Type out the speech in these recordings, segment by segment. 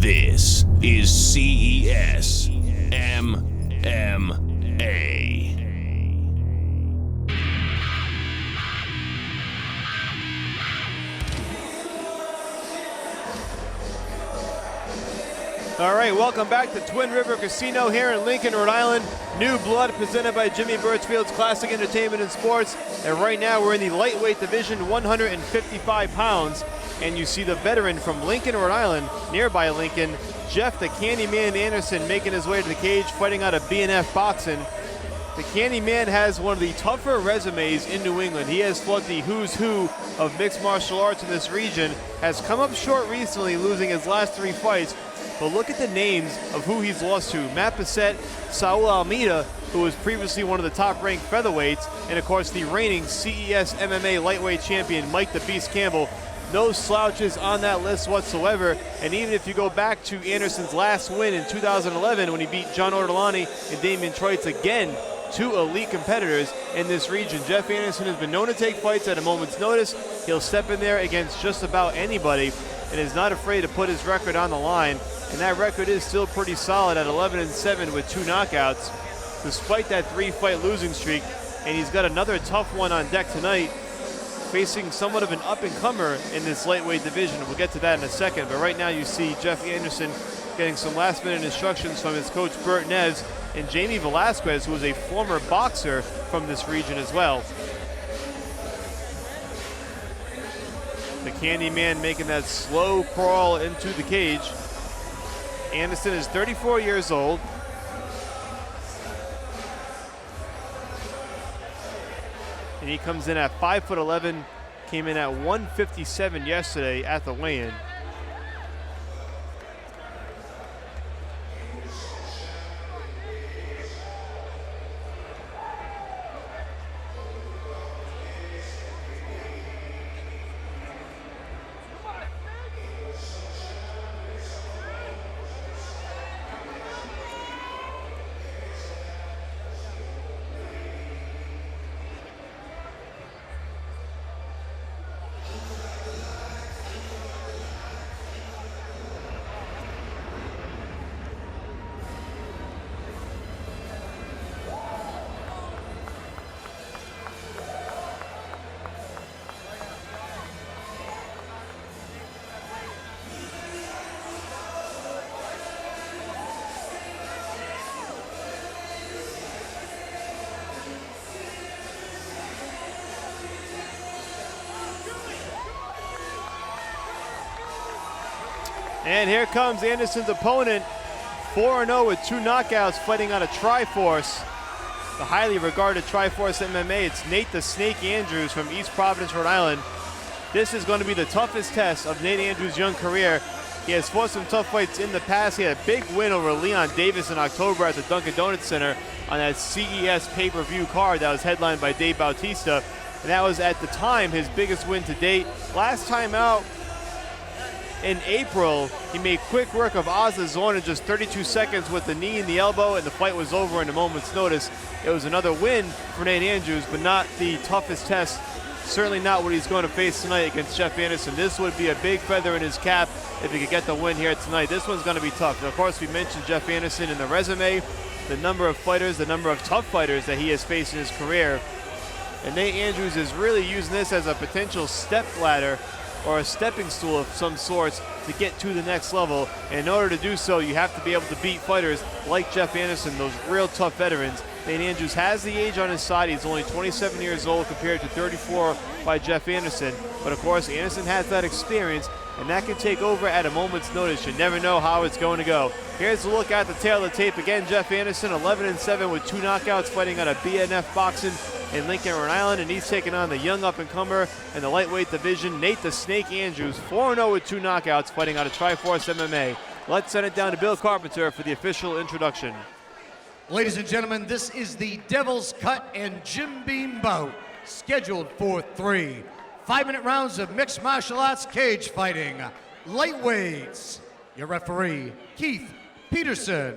This is CES MMA. All right, welcome back to Twin River Casino here in Lincoln, Rhode Island. New Blood presented by Jimmy Birchfield's Classic Entertainment and Sports. And right now we're in the lightweight division, 155 pounds. And you see the veteran from Lincoln, Rhode Island, nearby Lincoln, Jeff the Candyman Anderson, making his way to the cage, fighting out of B&F Boxing. The Candyman has one of the tougher resumes in New England. He has fought the who's who of mixed martial arts in this region, has come up short recently, losing his last 3 fights. But look at the names of who he's lost to. Matt Bissett, Saul Almeida, who was previously one of the top-ranked featherweights, and of course the reigning CES MMA lightweight champion, Mike the Beast Campbell. No slouches on that list whatsoever. And even if you go back to Anderson's last win in 2011 when he beat John Ortolani and Damian Troitz, again, 2 elite competitors in this region. Jeff Anderson has been known to take fights at a moment's notice. He'll step in there against just about anybody and is not afraid to put his record on the line. And that record is still pretty solid at 11-7 with 2 knockouts, despite that 3-fight losing streak. And he's got another tough one on deck tonight, facing somewhat of an up-and-comer in this lightweight division. We'll get to that in a second. But right now you see Jeff Anderson getting some last-minute instructions from his coach Bert Nez and Jamie Velasquez, who is a former boxer from this region as well. The Candyman making that slow crawl into the cage. Anderson is 34 years old. And he comes in at 5'11", came in at 157 yesterday at the weigh-in. And here comes Anderson's opponent, 4-0 with 2 knockouts, fighting out of Triforce, the highly regarded Triforce MMA. It's Nate the Snake Andrews from East Providence, Rhode Island. This is going to be the toughest test of Nate Andrews' young career. He has fought some tough fights in the past. He had a big win over Leon Davis in October at the Dunkin' Donuts Center on that CES pay-per-view card that was headlined by Dave Bautista. And that was, at the time, his biggest win to date. Last time out, in April, he made quick work of Ozazorn in just 32 seconds with the knee and the elbow, and the fight was over in a moment's notice. It was another win for Nate Andrews, but not the toughest test. Certainly not what he's going to face tonight against Jeff Anderson. This would be a big feather in his cap if he could get the win here tonight. This one's going to be tough. And of course, we mentioned Jeff Anderson in the resume, the number of fighters, the number of tough fighters that he has faced in his career. And Nate Andrews is really using this as a potential step ladder or a stepping stool of some sorts to get to the next level. And in order to do so, you have to be able to beat fighters like Jeff Anderson, those real tough veterans. Nate Andrews has the age on his side. He's only 27 years old compared to 34 by Jeff Anderson. But of course, Anderson has that experience, and that can take over at a moment's notice. You never know how it's going to go. Here's a look at the tail of the tape. Again, Jeff Anderson, 11-7 with 2 knockouts, fighting out of B&F Boxing in Lincoln, Rhode Island, and he's taking on the young up-and-comer in the lightweight division, Nate the Snake Andrews, 4-0 with 2 knockouts, fighting out of Triforce MMA. Let's send it down to Bill Carpenter for the official introduction. Ladies and gentlemen, this is the Devil's Cut and Jim Beam bout, scheduled for 3 5-minute rounds of mixed martial arts cage fighting. Lightweights, your referee, Keith Peterson.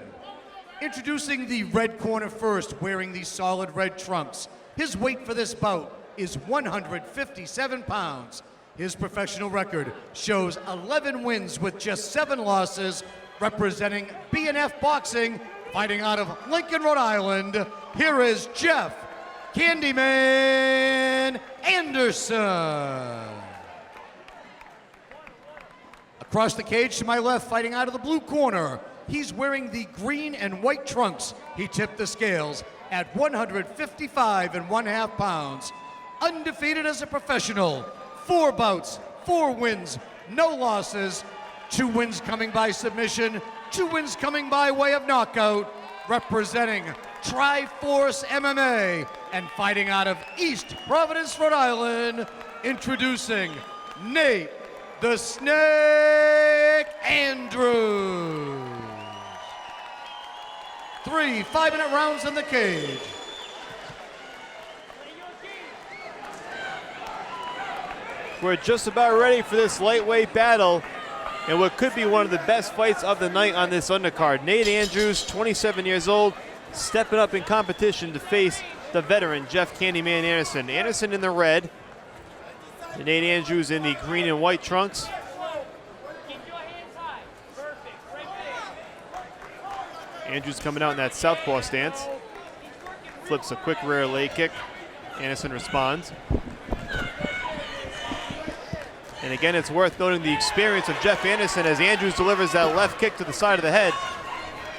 Introducing the red corner first, wearing the solid red trunks. His weight for this bout is 157 pounds. His professional record shows 11 wins with just 7 losses, representing B&F Boxing, fighting out of Lincoln, Rhode Island. Here is Jeff Candyman Anderson. Across the cage to my left, fighting out of the blue corner, he's wearing the green and white trunks. He tipped the scales at 155.5 pounds. Undefeated as a professional, 4 bouts, 4 wins, no losses, 2 wins coming by submission, 2 wins coming by way of knockout, representing Triforce MMA and fighting out of East Providence, Rhode Island, introducing Nate the Snake Andrews. 3 5-minute rounds in the cage. We're just about ready for this lightweight battle and what could be one of the best fights of the night on this undercard. Nate Andrews, 27 years old, stepping up in competition to face the veteran Jeff Candyman Anderson. Anderson in the red, and Nate Andrews in the green and white trunks. Andrews coming out in that southpaw stance. Flips a quick rear leg kick. Anderson responds. And again, it's worth noting the experience of Jeff Anderson as Andrews delivers that left kick to the side of the head.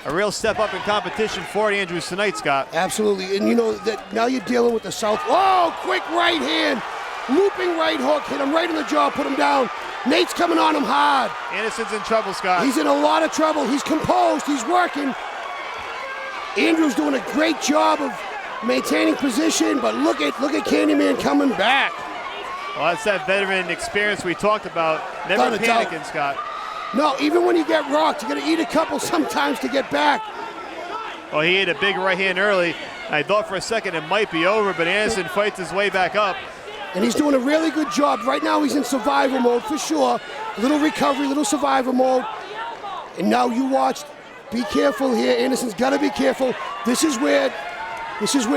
A real step up in competition for Andrews tonight, Scott. Absolutely, and you know that now you're dealing with the south. Oh, quick right hand, looping right hook, hit him right in the jaw, put him down. Nate's coming on him hard. Anderson's in trouble, Scott. He's in a lot of trouble. He's composed, he's working. Andrews doing a great job of maintaining position, but look at Candyman coming back. Well, that's that veteran experience we talked about. Never panicking, Scott. No, even when you get rocked, you got to eat a couple sometimes to get back. Well, he ate a big right hand early. I thought for a second it might be over, but Anderson fights his way back up. And he's doing a really good job. Right now he's in survival mode for sure. Little recovery, little survival mode. And now you watch. Be careful here. Anderson's got to be careful. This is where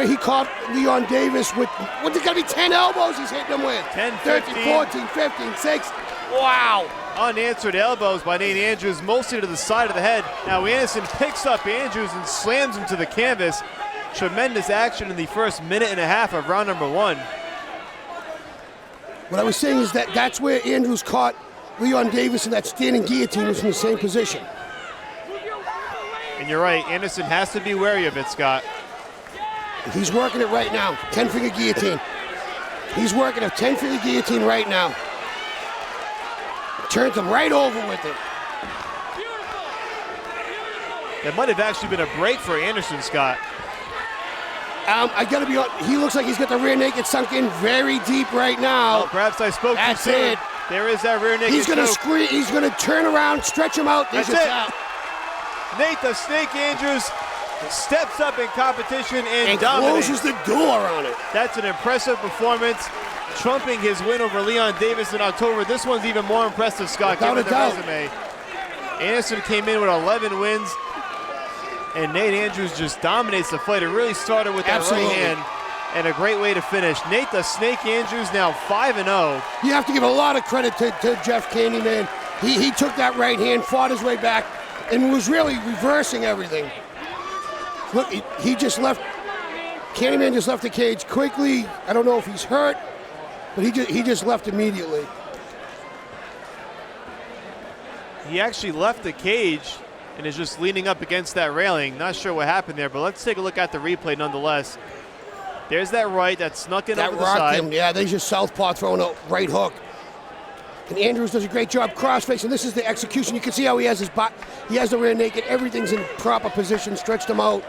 he caught Leon Davis with, what's it going to be, 10 elbows he's hitting him with? 10, 13, 14, 15, 6. Wow. Unanswered elbows by Nate Andrews, mostly to the side of the head. Now Anderson picks up Andrews and slams him to the canvas. Tremendous action in the first minute and a half of round number 1. What I was saying is that's where Andrews caught Leon Davis in that standing guillotine, was in the same position. And you're right, Anderson has to be wary of it, Scott. He's working it right now, 10-finger guillotine. He's working a 10-finger guillotine right now. Turns him right over with it. That might have actually been a break for Anderson, Scott. I gotta be honest, he looks like he's got the rear naked sunk in very deep right now. Oh, perhaps I spoke too soon. That's it. There is that rear naked He's gonna choke. squeeze, he's gonna turn around, stretch him out. That's it. Nate the Snake Andrews steps up in competition and dominates. Closes the door on it. That's an impressive performance, trumping his win over Leon Davis in October. This one's even more impressive, Scott, given the resume. Anderson came in with 11 wins, and Nate Andrews just dominates the fight. It really started with that right hand, and a great way to finish. Nate the Snake Andrews now 5-0. You have to give a lot of credit to Jeff Candyman. He took that right hand, fought his way back, and was really reversing everything. Look, he just left, Candyman just left the cage quickly. I don't know if he's hurt, but he just left immediately. He actually left the cage and is just leaning up against that railing. Not sure what happened there, but let's take a look at the replay nonetheless. There's that right that snuck in over the side. Him. Yeah, there's your southpaw throwing a right hook. And Andrews does a great job cross-facing. This is the execution. You can see how he has his butt. He has the rear naked. Everything's in proper position, stretched him out.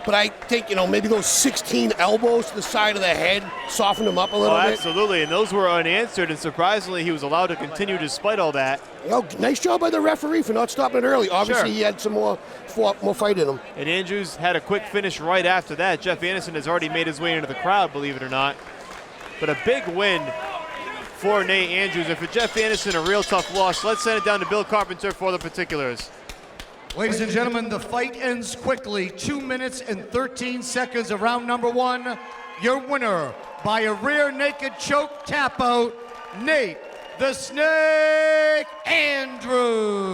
But I think, maybe those 16 elbows to the side of the head softened him up a little bit. Absolutely, and those were unanswered, and surprisingly, he was allowed to continue despite all that. Nice job by the referee for not stopping it early. Obviously, He had some more fight in him. And Andrews had a quick finish right after that. Jeff Anderson has already made his way into the crowd, believe it or not. But a big win for Nate Andrews, and for Jeff Anderson, a real tough loss. Let's send it down to Bill Carpenter for the particulars. Ladies and gentlemen, the fight ends quickly. 2 minutes and 13 seconds of round number 1. Your winner by a rear naked choke tap out, Nate the Snake Andrews.